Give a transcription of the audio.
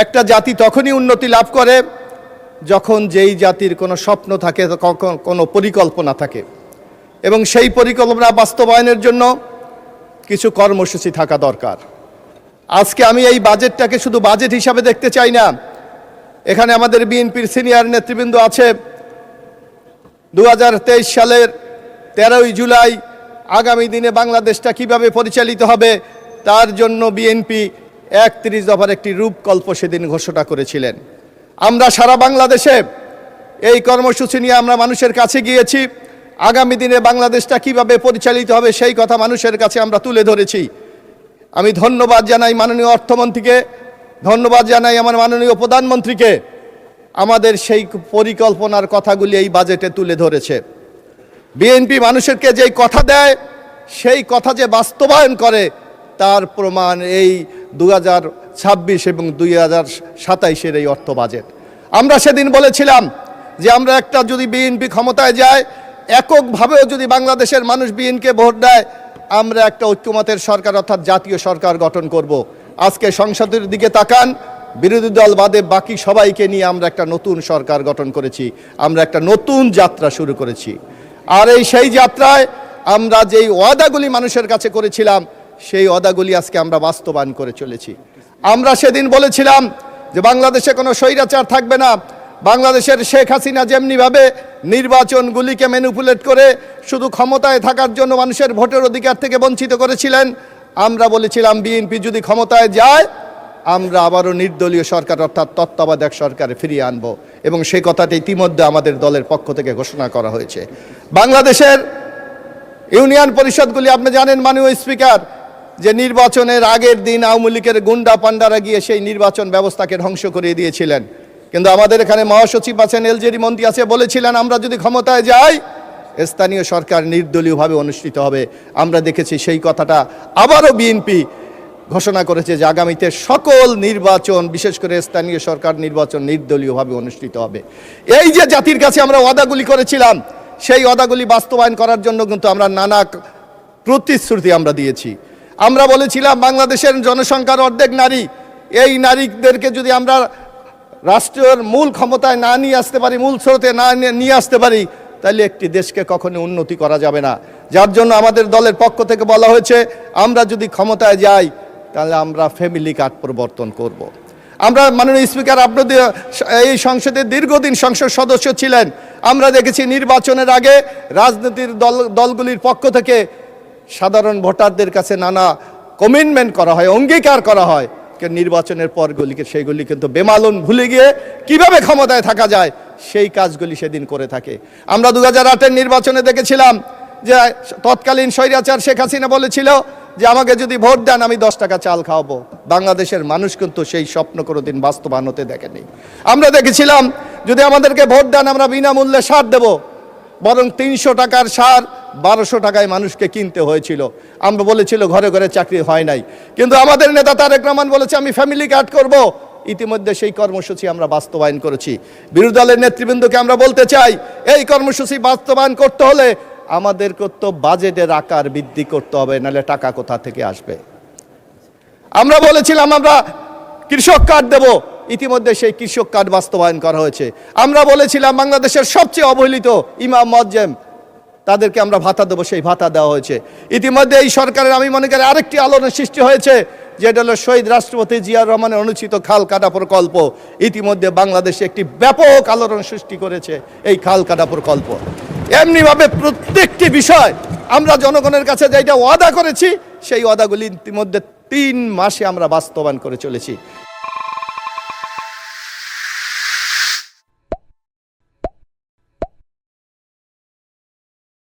একটা জাতি তখনই উন্নতি লাভ করে যখন যেই জাতির কোনো স্বপ্ন থাকে, কোনো পরিকল্পনা থাকে, এবং সেই পরিকল্পনা বাস্তবায়নের জন্য কিছু কর্মসূচি থাকা দরকার। আজকে আমি এই বাজেটটাকে শুধু বাজেট হিসাবে দেখতে চাই না। এখানে আমাদের বিএনপির সিনিয়র নেতৃবৃন্দ আছে। 2023 সালের 13ই জুলাই আগামী দিনে বাংলাদেশটা কিভাবে পরিচালিত হবে তার জন্য বিএনপি 31 দফার একটি রূপকল্প সেদিন ঘোষণা করেছিলেন। আমরা সারা বাংলাদেশে এই কর্মসূচি নিয়ে আমরা মানুষের কাছে গিয়েছি। আগামী দিনে বাংলাদেশটা কিভাবে পরিচালিত হবে সেই কথা মানুষের কাছে আমরা তুলে ধরেছি। আমি ধন্যবাদ জানাই মাননীয় অর্থমন্ত্রীকে, ধন্যবাদ জানাই আমার মাননীয় প্রধানমন্ত্রীকে। আমাদের সেই পরিকল্পনার কথাগুলি এই বাজেটে তুলে ধরেছে। বিএনপি মানুষেরকে যেই কথা দেয় সেই কথা যে বাস্তবায়ন করে তার প্রমাণ এই 2026 এবং 2027-এর এই অর্থ বাজেট। আমরা সেদিন বলেছিলাম যে আমরা একটা যদি বিএনপি ক্ষমতায় যায়, এককভাবেও যদি বাংলাদেশের মানুষ বিএনপিকে ভোট দেয়, আমরা একটা ঐক্যমতের সরকার অর্থাৎ জাতীয় সরকার গঠন করব। আজকে সংসদের দিকে তাকান, বিরোধী দল বাদে বাকি সবাইকে নিয়ে আমরা একটা নতুন সরকার গঠন করেছি, আমরা একটা নতুন যাত্রা শুরু করেছি। আর সেই যাত্রায় আমরা যেই ওয়াদাগুলি মানুষের কাছে করেছিলাম সেই ওয়াদাগুলি আজকে আমরা বাস্তবায়ন করে চলেছি। আমরা সেদিন বলেছিলাম যে বাংলাদেশে কোনো স্বৈরাচার থাকবে না। বাংলাদেশের শেখ হাসিনা যেমনিভাবে নির্বাচনগুলিকে ম্যানিপুলেট করে শুধু ক্ষমতায় থাকার জন্য মানুষের ভোটের অধিকার থেকে বঞ্চিত করেছিলেন, আমরা বলেছিলাম বিএনপি যদি ক্ষমতায় যায় আমরা আবারও নির্দলীয় সরকার অর্থাৎ তত্ত্বাবধায়ক সরকারে ফিরিয়ে আনব, এবং সেই কথাটি ইতিমধ্যে আমাদের দলের পক্ষ থেকে ঘোষণা করা হয়েছে। বাংলাদেশের ইউনিয়ন পরিষদগুলি আপনি জানেন মাননীয় স্পিকার, যে নির্বাচনের আগের দিন আওয়ামী লীগের গুন্ডা পান্ডারা গিয়ে সেই নির্বাচন ব্যবস্থাকে ধ্বংস করিয়ে দিয়েছিলেন। কিন্তু আমাদের এখানে মহাসচিব আছেন, এলজেডি মন্ত্রী আছে, বলেছিলেন আমরা যদি ক্ষমতায় যাই স্থানীয় সরকার নির্দলীয়ভাবে অনুষ্ঠিত হবে। আমরা দেখেছি সেই কথাটা আবারও বিএনপি ঘোষণা করেছে যে আগামীতে সকল নির্বাচন, বিশেষ করে স্থানীয় সরকার নির্বাচন নির্দলীয়ভাবে অনুষ্ঠিত হবে। এই যে জাতির কাছে আমরা ওয়াদাগুলি করেছিলাম সেই ওয়াদাগুলি বাস্তবায়ন করার জন্য কিন্তু আমরা নানা প্রতিশ্রুতি আমরা দিয়েছি। আমরা বলেছিলাম বাংলাদেশের জনসংখ্যার অর্ধেক নারী, এই নারীদেরকে যদি আমরা রাষ্ট্রের মূল ক্ষমতায় না নিয়ে আসতে পারি, মূল স্রোতে না নিয়ে আসতে পারি, তাহলে একটি দেশকে কখনো উন্নতি করা যাবে না। যার জন্য আমাদের দলের পক্ষ থেকে বলা হয়েছে আমরা যদি ক্ষমতায় যাই তাহলে আমরা ফ্যামিলি কার্ড প্রবর্তন করব। আমরা মাননীয় স্পিকার, আপনাদের এই সংসদের দীর্ঘদিন সংসদ সদস্য ছিলেন, আমরা দেখেছি নির্বাচনের আগে রাজনৈতিক দলগুলির পক্ষ থেকে সাধারণ ভোটারদের কাছে নানা কমিটমেন্ট করা হয়, অঙ্গীকার করা হয়, কিন্তু নির্বাচনের পরগুলিকে সেইগুলি কিন্তু বেমালুম ভুলে গিয়ে কিভাবে ক্ষমতায় থাকা যায় সেই কাজগুলি সেদিন করে থাকে। আমরা 2008-এর নির্বাচনে দেখেছিলাম যে তৎকালীন স্বৈরাচার শেখ হাসিনা বলেছিল যে আমাকে যদি ভোট দেন আমি 10 টাকা চাল খাওয়াবো। বাংলাদেশের মানুষ কিন্তু সেই স্বপ্ন কোনোদিন বাস্তবায়ন হতে দেখেনি। আমরা দেখেছিলাম যদি আমাদেরকে ভোট দেন আমরা বিনামূল্যে সার দেব, বরং 300 টাকার সার 1200 টাকায় মানুষকে কিনতে হয়েছিল। আমরা বলেছিল ঘরে ঘরে চাকরি হয় নাই, কিন্তু আমাদের নেতা তারেক রহমান বলেছে আমি ফ্যামিলি কার্ড করব। ইতিমধ্যে সেই কর্মসূচি আমরা বাস্তবায়ন করেছি। বিরোধী দলের নেতৃবৃন্দকে আমরা বলতে চাই এই কর্মসূচি বাস্তবায়ন করতে হলে আমাদেরকে তো বাজেটের আকার বৃদ্ধি করতে হবে, নাহলে টাকা কোথা থেকে আসবে। আমরা বলেছিলাম আমরা কৃষক কার্ড দেব, ইতিমধ্যে সেই কৃষক কার্ড বাস্তবায়ন করা হয়েছে। আমরা বলেছিলাম বাংলাদেশের সবচেয়ে অবহেলিত ইমাম মুয়াজ্জিন তাদেরকে আমরা ভাতা দেবো, সেই ভাতা দেওয়া হয়েছে। ইতিমধ্যে এই সরকারের আমি মনে করি আরেকটি আলোড়ন সৃষ্টি হয়েছে, যেটা হলো শহীদ রাষ্ট্রপতি জিয়াউর রহমানের অনুষ্ঠিত খাল কাটা প্রকল্প। ইতিমধ্যে বাংলাদেশে একটি ব্যাপক আলোড়ন সৃষ্টি করেছে এই খাল কাটা প্রকল্প। এমনিভাবে প্রত্যেকটি বিষয় আমরা জনগণের কাছে যেটা ওয়াদা করেছি সেই ওয়াদাগুলি ইতিমধ্যে 3 মাসে আমরা বাস্তবায়ন করে চলেছি।